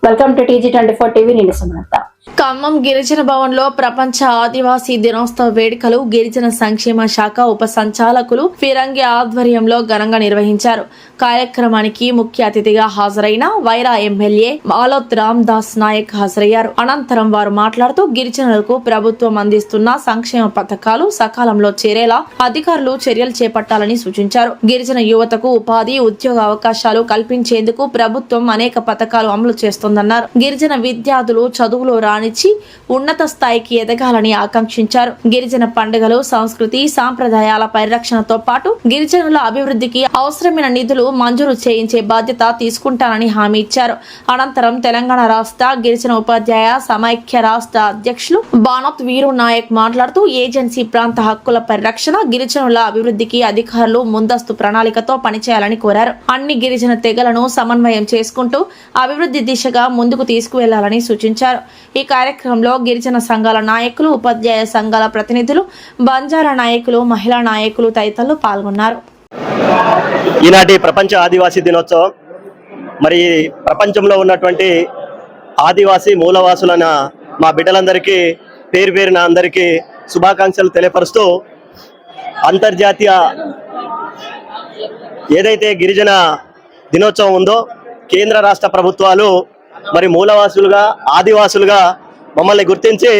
Welcome to TG24 TV. నేను సుమలత. ఖమ్మం గిరిజన భవన్ లో ప్రపంచ ఆదివాసీ దినోత్సవ వేడుకలు గిరిజన సంక్షేమ శాఖ ఉప సంచాలకులు ఫిరంగి ఆధ్వర్యంలో ఘనంగా నిర్వహించారు. కార్యక్రమానికి ముఖ్య అతిథిగా హాజరైన వైరా ఎమ్మెల్యే మాలోత్ రామ్ దాస్ నాయక్ హాజరయ్యారు. అనంతరం వారు మాట్లాడుతూ గిరిజనులకు ప్రభుత్వం అందిస్తున్న సంక్షేమ పథకాలు సకాలంలో చేరేలా అధికారులు చర్యలు చేపట్టాలని సూచించారు. గిరిజన యువతకు ఉపాధి ఉద్యోగ అవకాశాలు కల్పించేందుకు ప్రభుత్వం అనేక పథకాలు అమలు చేస్తోందన్నారు. గిరిజన విద్యార్థులు చదువులో రాణించి ఉన్నత స్థాయికి ఎదగాలని ఆకాంక్షించారు. గిరిజన పండుగలు, సంస్కృతి, సాంప్రదాయాల పరిరక్షణతో పాటు గిరిజనుల అభివృద్ధికి అవసరమైన నిధులు మంజూరు చేయించే బాధ్యత తీసుకుంటానని హామీ ఇచ్చారు. అనంతరం తెలంగాణ రాష్ట్ర గిరిజన ఉపాధ్యాయ సమైక్య రాష్ట్ర అధ్యక్షులు బానత్ వీరు నాయక్ మాట్లాడుతూ ఏజెన్సీ ప్రాంత హక్కుల పరిరక్షణ, గిరిజనుల అభివృద్ధికి అధికారులు ముందస్తు ప్రణాళికతో పనిచేయాలని కోరారు. అన్ని గిరిజన తెగలను సమన్వయం చేసుకుంటూ అభివృద్ధి దిశగా ముందుకు తీసుకువెళ్లాలని సూచించారు. ఈ కార్యక్రమంలో గిరిజన సంఘాల నాయకులు, ఉపాధ్యాయ సంఘాల ప్రతినిధులు, బంజారా నాయకులు, మహిళా నాయకులు తదితరులు పాల్గొన్నారు. ఈనాటి ప్రపంచ ఆదివాసీ దినోత్సవం మరి ప్రపంచంలో ఉన్నటువంటి ఆదివాసీ మూలవాసులైన మా బిడ్డలందరికీ పేరు పేరున అందరికీ శుభాకాంక్షలు తెలియపరుస్తూ, అంతర్జాతీయ ఏదైతే గిరిజన దినోత్సవం ఉందో కేంద్ర రాష్ట్ర ప్రభుత్వాలు మరి మూలవాసులుగా, ఆదివాసులుగా మమ్మల్ని గుర్తించి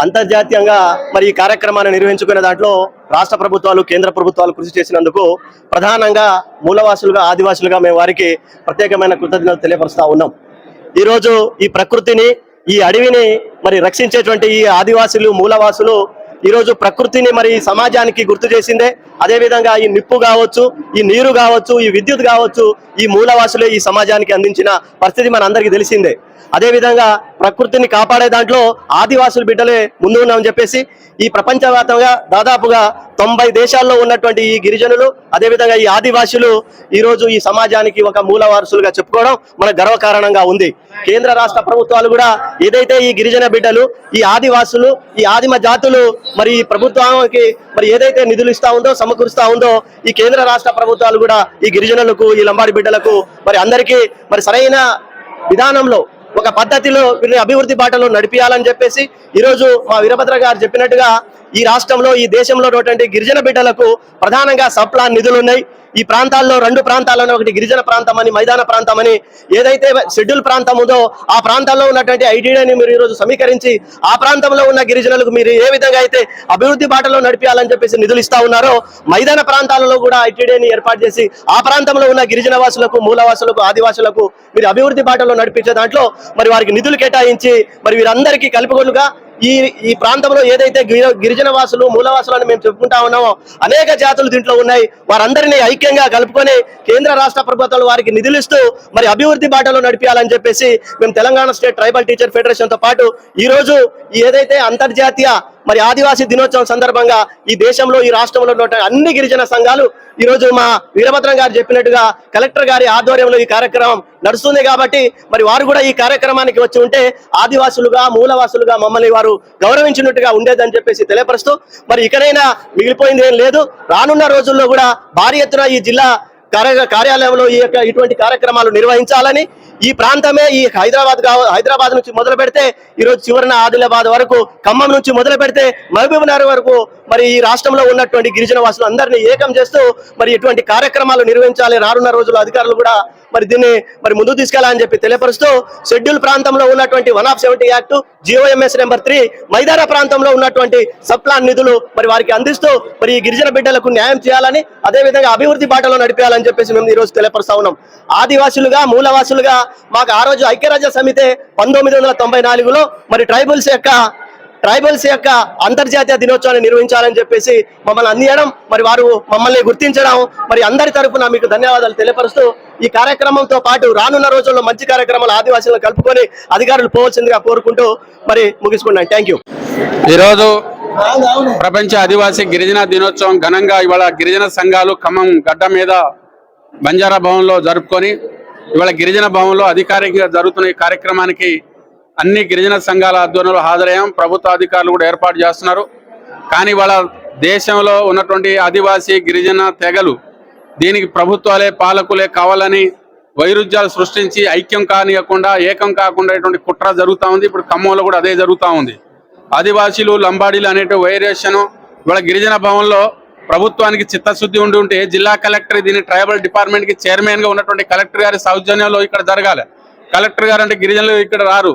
అంతర్జాతీయంగా మరి ఈ కార్యక్రమాన్ని నిర్వహించుకునే దాంట్లో రాష్ట్ర ప్రభుత్వాలు, కేంద్ర ప్రభుత్వాలు కృషి చేసినందుకు ప్రధానంగా మూలవాసులుగా, ఆదివాసులుగా మేము వారికి ప్రత్యేకమైన కృతజ్ఞతలు తెలియపరుస్తూ ఉన్నాం. ఈరోజు ఈ ప్రకృతిని, ఈ అడవిని మరి రక్షించేటువంటి ఈ ఆదివాసులు, మూలవాసులు ఈరోజు ప్రకృతిని మరి సమాజానికి గుర్తు చేసిందే. అదేవిధంగా ఈ నిప్పు కావచ్చు, ఈ నీరు కావచ్చు, ఈ విద్యుత్ కావచ్చు, ఈ మూలవాసులే ఈ సమాజానికి అందించిన పరిస్థితి మన అందరికీ తెలిసిందే. అదేవిధంగా ప్రకృతిని కాపాడే దాంట్లో ఆదివాసుల బిడ్డలే ముందు ఉన్నామని చెప్పేసి ఈ ప్రపంచవ్యాప్తంగా దాదాపుగా 90 దేశాల్లో ఉన్నటువంటి ఈ గిరిజనులు, అదేవిధంగా ఈ ఆదివాసులు ఈరోజు ఈ సమాజానికి ఒక మూలవారసులుగా చెప్పుకోవడం మన గర్వకారణంగా ఉంది. కేంద్ర రాష్ట్ర ప్రభుత్వాలు కూడా ఏదైతే ఈ గిరిజన బిడ్డలు, ఈ ఆదివాసులు, ఈ ఆదిమ జాతులు మరి ఈ ప్రభుత్వానికి మరి ఏదైతే నిధులు ఇస్తా ఉందో, సమకూరుస్తా ఉందో, ఈ కేంద్ర రాష్ట్ర ప్రభుత్వాలు కూడా ఈ గిరిజనులకు, ఈ లంబాడి బిడ్డలకు మరి అందరికీ మరి సరైన విధానంలో ఒక పద్ధతిలో వీరిని అభివృద్ధి బాటలో నడిపియాలని చెప్పేసి ఈరోజు మా వీరభద్ర గారు చెప్పినట్టుగా ఈ రాష్ట్రంలో, ఈ దేశంలో ఉన్నటువంటి గిరిజన బిడ్డలకు ప్రధానంగా సబ్ప్లాన్ నిధులు ఉన్నాయి. ఈ ప్రాంతాల్లో 2 ప్రాంతాలను, ఒకటి గిరిజన ప్రాంతం అని, మైదాన ప్రాంతం అని, ఏదైతే షెడ్యూల్ ప్రాంతం ఉందో ఆ ప్రాంతాల్లో ఉన్నటువంటి ఐటీడీని మీరు ఈరోజు సమీకరించి ఆ ప్రాంతంలో ఉన్న గిరిజనులకు మీరు ఏ విధంగా అయితే అభివృద్ధి బాటలో నడిపించాలని చెప్పేసి నిధులు ఇస్తా ఉన్నారో, మైదాన ప్రాంతాలలో కూడా ఐటీడీని ఏర్పాటు చేసి ఆ ప్రాంతంలో ఉన్న గిరిజన వాసులకు, మూలవాసులకు, ఆదివాసులకు మీరు అభివృద్ధి బాటలో నడిపించే దాంట్లో మరి వారికి నిధులు కేటాయించి మరి వీరందరికీ కలుపుకొలుగా ఈ ప్రాంతంలో ఏదైతే గిరిజన వాసులు, మూలవాసులు అని మేము చెప్పుకుంటా ఉన్నామో అనేక జాతులు దీంట్లో ఉన్నాయి. వారందరినీ ఐక్యంగా కలుపుకొని కేంద్ర రాష్ట్ర ప్రభుత్వాలు వారికి నిధులు ఇస్తూ మరి అభివృద్ధి బాటలో నడిపించాలని చెప్పేసి మేము Telangana state tribal teacher federation తో పాటు ఈ రోజు ఏదైతే అంతర్జాతీయ మరి ఆదివాసీ దినోత్సవం సందర్భంగా ఈ దేశంలో, ఈ రాష్ట్రంలో ఉన్న అన్ని గిరిజన సంఘాలు ఈరోజు మా వీరభద్రం గారు చెప్పినట్టుగా కలెక్టర్ గారి ఆధ్వర్యంలో ఈ కార్యక్రమం నడుస్తుంది. కాబట్టి మరి వారు కూడా ఈ కార్యక్రమానికి వచ్చి ఉంటే ఆదివాసులుగా, మూలవాసులుగా మమ్మల్ని వారు గౌరవించినట్టుగా ఉండేదని చెప్పేసి తెలియపరుస్తూ మరి ఇకనైనా మిగిలిపోయింది ఏం లేదు. రానున్న రోజుల్లో కూడా భారీ ఎత్తున ఈ జిల్లా కార్యాలయంలో ఇటువంటి కార్యక్రమాలు నిర్వహించాలని, ఈ ప్రాంతమే ఈ హైదరాబాద్ నుంచి మొదలు పెడితే ఈరోజు చివరిన ఆదిలాబాద్ వరకు, ఖమ్మం నుంచి మొదలు పెడితే మహబూబ్ నగర్ వరకు మరి ఈ రాష్ట్రంలో ఉన్నటువంటి గిరిజన వాసులు అందరినీ ఏకం చేస్తూ మరి ఇటువంటి కార్యక్రమాలు నిర్వహించాలి. రానున్న రోజుల్లో అధికారులు కూడా మరి దీన్ని మరి ముందుకు తీసుకెళ్లాలని చెప్పి తెలియపరుస్తూ షెడ్యూల్ ప్రాంతంలో ఉన్నటువంటి 170 యాక్ట్, GOMS నెంబర్ 3, మైదాన ప్రాంతంలో ఉన్నటువంటి సబ్ప్లాన్ నిధులు మరి వారికి అందిస్తూ మరి ఈ గిరిజన బిడ్డలకు న్యాయం చేయాలని, అదేవిధంగా అభివృద్ధి బాటలో నడిపేయాలని చెప్పేసి మేము ఈ రోజు తెలియపరుస్తా ఉన్నాం. ఆదివాసులుగా, మూలవాసులుగా మాకు ఆ రోజు ఐక్యరాజ్య సమితి 1994లో మరి ట్రైబల్స్ యొక్క అంతర్జాతీయ దినోత్సవాన్ని నిర్వహించాలని చెప్పేసి మమ్మల్ని అందించడం, మరి వారు మమ్మల్ని గుర్తించడం, మరి అందరి తరఫున మీకు ధన్యవాదాలు తెలియపరుస్తూ ఈ కార్యక్రమంతో పాటు రానున్న రోజుల్లో మంచి కార్యక్రమాలు ఆదివాసులను కలుపుకొని అధికారులు పోవాల్సిందిగా కోరుకుంటూ మరి ముగించుకున్నాను. Thank you. ఈరోజు ప్రపంచ ఆదివాసీ గిరిజన దినోత్సవం ఘనంగా ఇవాళ గిరిజన సంఘాలు ఖమ్మం గడ్డ మీద బంజారా భవన్లో జరుపుకొని ఇవాళ గిరిజన భవన్లో అధికారికంగా జరుగుతున్న ఈ కార్యక్రమానికి అన్ని గిరిజన సంఘాల ఆధ్వర్యంలో హాజరయ్యాం. ప్రభుత్వ అధికారులు కూడా ఏర్పాటు చేస్తున్నారు. కానీ ఇవాళ దేశంలో ఉన్నటువంటి ఆదివాసీ గిరిజన తెగలు దీనికి ప్రభుత్వాలే, పాలకులే కావాలని వైరుధ్యాలు సృష్టించి ఐక్యం కానియకుండా ఏకం కాకుండా ఇటువంటి కుట్ర జరుగుతూ ఉంది. ఇప్పుడు ఖమ్మంలో కూడా అదే జరుగుతూ ఉంది. ఆదివాసీలు లంబాడీలు అనేటి వైరేషన్ ఇవాళ గిరిజన భవన్లో ప్రభుత్వానికి చిత్తశుద్ధి ఉంటే జిల్లా కలెక్టర్ దీని ట్రైబల్ డిపార్ట్మెంట్ కి చైర్మన్ గా ఉన్నటువంటి కలెక్టర్ గారి సౌజన్యంలో ఇక్కడ జరగాలి. కలెక్టర్ గారు అంటే గిరిజనులు ఇక్కడ రారు,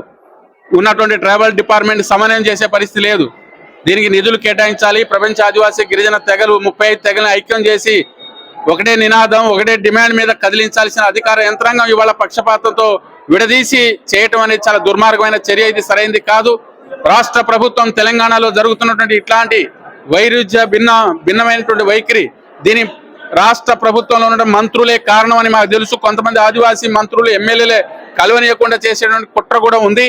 ఉన్నటువంటి ట్రైబల్ డిపార్ట్మెంట్ సమన్వయం చేసే పరిస్థితి లేదు. దీనికి నిధులు కేటాయించాలి. ప్రపంచ ఆదివాసీ గిరిజన తెగలు 35 తెగలను ఐక్యం చేసి ఒకటే నినాదం ఒకటే డిమాండ్ మీద కదిలించాల్సిన అధికార యంత్రాంగం ఇవాళ పక్షపాతంతో విడదీసి చేయటం అనేది చాలా దుర్మార్గమైన చర్య. ఇది సరైనది కాదు. రాష్ట్ర ప్రభుత్వం తెలంగాణలో జరుగుతున్నటువంటి ఇట్లాంటి వైరుధ్య భిన్నమైనటువంటి వైఖరి దీని రాష్ట్ర ప్రభుత్వంలో ఉన్న మంత్రులే కారణం అని మాకు తెలుసు. కొంతమంది ఆదివాసీ మంత్రులు ఎమ్మెల్యేలే కలవనీయకుండా చేసేటువంటి కుట్ర కూడా ఉంది.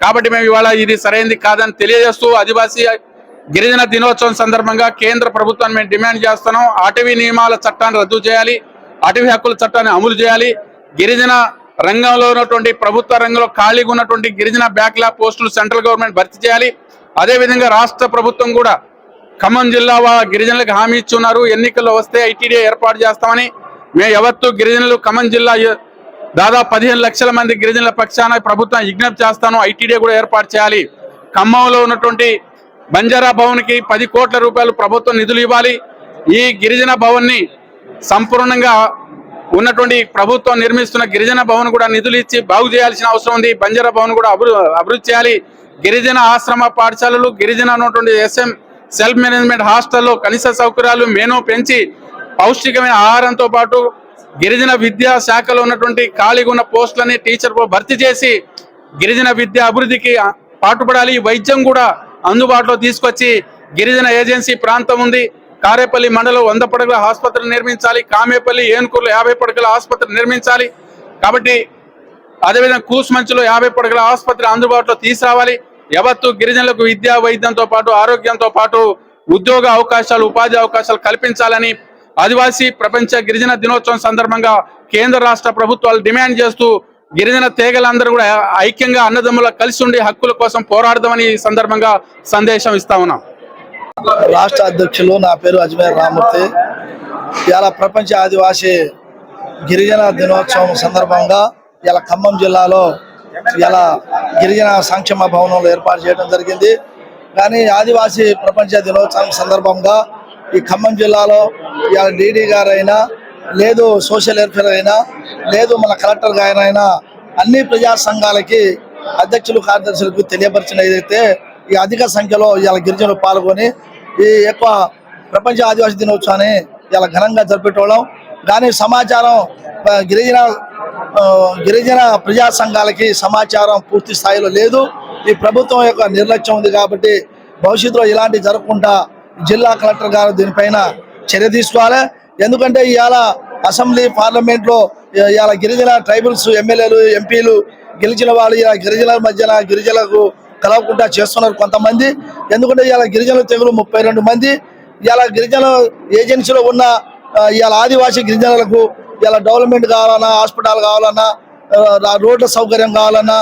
కాబట్టి మేము ఇవాళ ఇది సరైనది కాదని తెలియజేస్తూ ఆదివాసీ గిరిజన దినోత్సవం సందర్భంగా కేంద్ర ప్రభుత్వాన్ని మేము డిమాండ్ చేస్తున్నాం. అటవీ నియమాల చట్టాన్ని రద్దు చేయాలి, అటవీ హక్కుల చట్టాన్ని అమలు చేయాలి. గిరిజన రంగంలో ఉన్నటువంటి ప్రభుత్వ రంగంలో ఖాళీగా ఉన్నటువంటి గిరిజన బ్యాక్లాగ్ పోస్టులు సెంట్రల్ గవర్నమెంట్ భర్తీ చేయాలి. అదేవిధంగా రాష్ట్ర ప్రభుత్వం కూడా ఖమ్మం జిల్లా గిరిజనులకు హామీ ఇచ్చున్నారు. ఎన్నికల్లో వస్తే ఐటీడీ ఏర్పాటు చేస్తామని. మేము యావత్తు గిరిజనులు ఖమ్మం జిల్లా దాదాపు 15 లక్షల మంది గిరిజనుల పక్షాన ప్రభుత్వం విజ్ఞప్తి చేస్తాను. ఐటీడీ కూడా ఏర్పాటు చేయాలి. ఖమ్మంలో ఉన్నటువంటి బంజారా భవన్ కి 10 కోట్ల రూపాయలు ప్రభుత్వం నిధులు ఇవ్వాలి. ఈ గిరిజన భవన్ ని సంపూర్ణంగా ఉన్నటువంటి ప్రభుత్వం నిర్మిస్తున్న గిరిజన భవన్ కూడా నిధులు ఇచ్చి బాగు చేయాల్సిన అవసరం ఉంది. బంజారా భవన్ కూడా అభివృద్ధి చేయాలి. గిరిజన ఆశ్రమ పాఠశాలలు, గిరిజన ఉన్నటువంటి సెల్ఫ్ మేనేజ్మెంట్ హాస్టల్లో కనీస సౌకర్యాలు మెనూ పెంచి పౌష్టికమైన ఆహారంతో పాటు గిరిజన విద్యా శాఖలో ఉన్నటువంటి ఖాళీగా ఉన్న పోస్టులని టీచర్ భర్తీ చేసి గిరిజన విద్య అభివృద్ధికి పాటుపడాలి. వైద్యం కూడా అందుబాటులో తీసుకొచ్చి గిరిజన ఏజెన్సీ ప్రాంతం ఉంది. కారేపల్లి మండలం 100 పడకల ఆసుపత్రి నిర్మించాలి. కామేపల్లి ఏనుకూరులో 50 పడకల ఆసుపత్రి నిర్మించాలి. కాబట్టి అదేవిధంగా కూసుమంచులో 50 పడకల ఆసుపత్రి అందుబాటులో తీసుకురావాలి. యావత్తు గిరిజనులకు విద్యా వైద్యంతో పాటు ఆరోగ్యంతో పాటు ఉద్యోగ అవకాశాలు, ఉపాధి అవకాశాలు కల్పించాలని ఆదివాసీ ప్రపంచ గిరిజన దినోత్సవం సందర్భంగా కేంద్ర రాష్ట్ర ప్రభుత్వాలు డిమాండ్ చేస్తూ గిరిజన తెగలందరూ కూడా ఐక్యంగా అన్నదమ్ముల కలిసి ఉండి హక్కుల కోసం పోరాడదామని ఈ సందర్భంగా సందేశం ఇస్తా ఉన్నాం. రాష్ట్ర అధ్యక్షులు, నా పేరు అజ్మేర్ రామూర్తి. ఇవాళ ప్రపంచ ఆదివాసీ గిరిజన దినోత్సవం సందర్భంగా ఇలా ఖమ్మం జిల్లాలో ఇలా గిరిజన సంక్షేమ భవనంలో ఏర్పాటు చేయడం జరిగింది. కానీ ఆదివాసీ ప్రపంచ దినోత్సవం సందర్భంగా ఈ ఖమ్మం జిల్లాలో ఇవాళ డీడీ గారైనా లేదు, సోషల్ వెల్ఫేర్ అయినా లేదు, మన కలెక్టర్ గారైనా అన్ని ప్రజా సంఘాలకి అధ్యక్షులు, కార్యదర్శులకు తెలియపరిచిన ఏదైతే ఈ అధిక సంఖ్యలో ఇవాళ గిరిజనులు పాల్గొని ఈ ఎక్కువ ప్రపంచ ఆదివాసీ దినోత్సవాన్ని ఇలా ఘనంగా జరిపేటోళ్ళం. కానీ సమాచారం గిరిజన ప్రజా సంఘాలకి సమాచారం పూర్తి స్థాయిలో లేదు. ఈ ప్రభుత్వం యొక్క నిర్లక్ష్యం ఉంది. కాబట్టి భవిష్యత్తులో ఇలాంటి జరగకుండా జిల్లా కలెక్టర్ గారు దీనిపైన చర్య తీసుకోవాలి. ఎందుకంటే ఇవాళ అసెంబ్లీ పార్లమెంట్లో ఇవాళ గిరిజన ట్రైబల్స్ ఎమ్మెల్యేలు, ఎంపీలు గెలిచిన వాళ్ళు ఇలా గిరిజనుల మధ్యన గిరిజనులకు కలవకుండా చేస్తున్నారు కొంతమంది. ఎందుకంటే ఇవాళ గిరిజనుల తెగులు 32 మంది. ఇవాళ గిరిజన ఏజెన్సీలో ఉన్న ఇవాళ ఆదివాసీ గిరిజనులకు ఇలా డెవలప్మెంట్ కావాలన్నా, హాస్పిటల్ కావాలన్నా, రోడ్ల సౌకర్యం కావాలన్నా,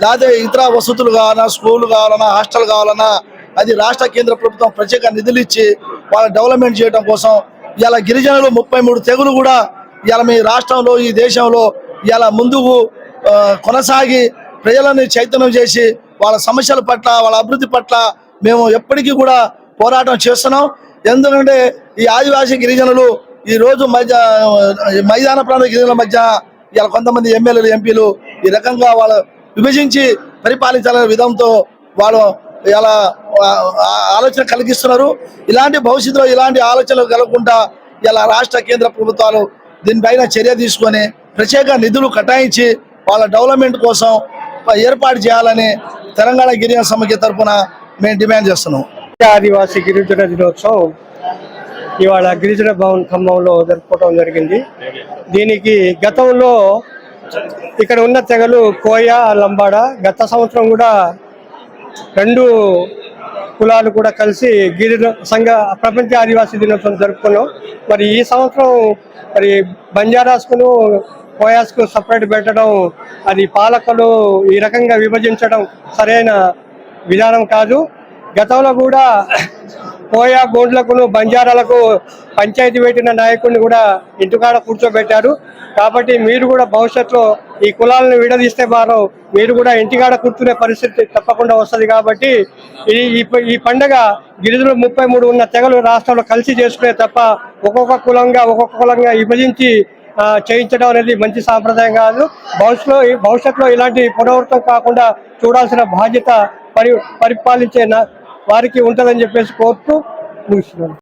లేదా ఇతర వసతులు కావాలన్నా, స్కూళ్ళు కావాలన్నా, హాస్టల్ కావాలన్నా అది రాష్ట్ర కేంద్ర ప్రభుత్వం ప్రత్యేక నిధులు ఇచ్చి వాళ్ళ డెవలప్మెంట్ చేయడం కోసం ఇలా గిరిజనులు 33 తెగులు కూడా ఇలా మీ రాష్ట్రంలో, ఈ దేశంలో ఇలా ముందుకు కొనసాగి ప్రజలను చైతన్యం చేసి వాళ్ళ సమస్యల పట్ల, వాళ్ళ అభివృద్ధి పట్ల మేము ఎప్పటికీ కూడా పోరాటం చేస్తున్నాం. ఎందుకంటే ఈ ఆదివాసీ గిరిజనులు ఈ రోజు మైదాన ప్రాంత గిరిజనుల మధ్య ఇలా కొంతమంది ఎమ్మెల్యేలు, ఎంపీలు ఈ రకంగా వాళ్ళు విభజించి పరిపాలించాలనే విధంతో వాళ్ళు ఇలా ఆలోచన కలిగిస్తున్నారు. ఇలాంటి భవిష్యత్తులో ఇలాంటి ఆలోచనలు కలగకుండా ఇలా రాష్ట్ర కేంద్ర ప్రభుత్వాలు దీనిపైన చర్య తీసుకొని ప్రత్యేక నిధులు కేటాయించి వాళ్ళ డెవలప్మెంట్ కోసం ఏర్పాటు చేయాలని తెలంగాణ గిరిజన సమైక్య తరఫున మేము డిమాండ్ చేస్తున్నాం. ఆదివాసీ గిరిజన దినోత్సవం ఇవాళ గిరిజన భవన్ ఖమ్మంలో జరుపుకోవడం జరిగింది. దీనికి గతంలో ఇక్కడ ఉన్న తెగలు కోయ, లంబాడ గత సంవత్సరం కూడా 2 కులాలు కూడా కలిసి గిరిజన సంఘ ప్రపంచ ఆదివాసీ దినోత్సవం జరుపుకున్నాం. మరి ఈ సంవత్సరం మరి బంజారాస్కును, కోయాస్కు సపరేట్ పెట్టడం, అది పాలకులు ఈ రకంగా విభజించడం సరైన విధానం కాదు. గతంలో కూడా కోయా గోండ్లకును బంజారాలకు పంచాయతీ పెట్టిన నాయకుడిని కూడా ఇంటికాడ కూర్చోబెట్టారు. కాబట్టి మీరు కూడా భవిష్యత్తులో ఈ కులాలను విడదీస్తే మాత్రం మీరు కూడా ఇంటికాడ కూర్చునే పరిస్థితి తప్పకుండా వస్తుంది. కాబట్టి ఈ పండుగ గిరిజనులు 33 ఉన్న తెగలు రాష్ట్రంలో కలిసి చేసుకునే తప్ప ఒక్కొక్క కులంగా విభజించి చేయించడం అనేది మంచి సాంప్రదాయం కాదు. భవిష్యత్తులో ఇలాంటి పునరావృతం కాకుండా చూడాల్సిన బాధ్యత పరిపాలించే వారికి ఉంటుందని చెప్పేసి కోరుతూ ముగిస్తున్నాను.